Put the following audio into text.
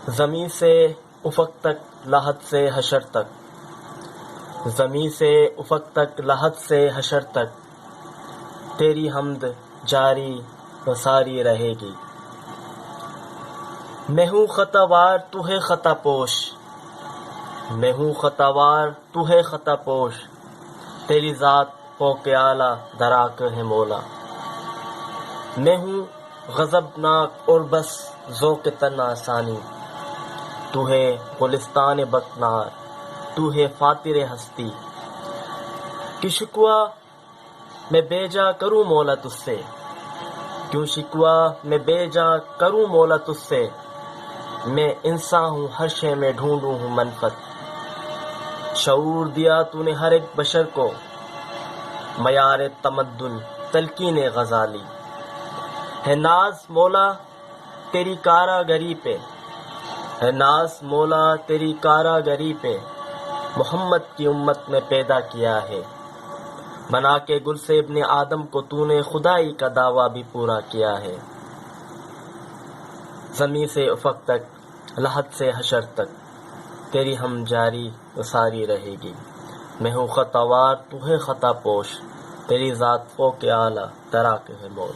زمین سے افق تک لحد سے حشر تک، زمین سے افق تک لحد سے حشر تک تیری حمد جاری و ساری رہے گی۔ میں ہوں خطا وار تو ہے خطا پوش، میں ہوں خطا وار تو ہے خطا پوش، تیری ذات فوق اعلیٰ دراک ہے مولا۔ میں ہوں غضبناک اور بس ذوق تن آسانی، تو ہے گلستان بکنار، تو ہے فاتر ہستی۔ کہ شکوہ میں بے جا کروں مولا تجھ سے، کیوں شکوہ میں بے جا کروں مولا تجھ سے، میں انسان ہوں ہر شے میں ڈھونڈوں ہوں منفت۔ شعور دیا تو نے ہر ایک بشر کو، معیار تمدن تلقین غزالی۔ ہے ناز مولا تیری کاراگری پہ، ہے ناز مولا تیری کاراگری پہ، محمد کی امت میں پیدا کیا ہے۔ بنا کے گل سے ابن آدم کو تو نے خدائی کا دعویٰ بھی پورا کیا ہے۔ زمین سے افق تک لحد سے حشر تک تیری ہم جاری و ساری رہے گی۔ میں ہوں خطا وار تو ہے خطا پوش، تیری ذات فوق اعلیٰ دراک ہے مولا۔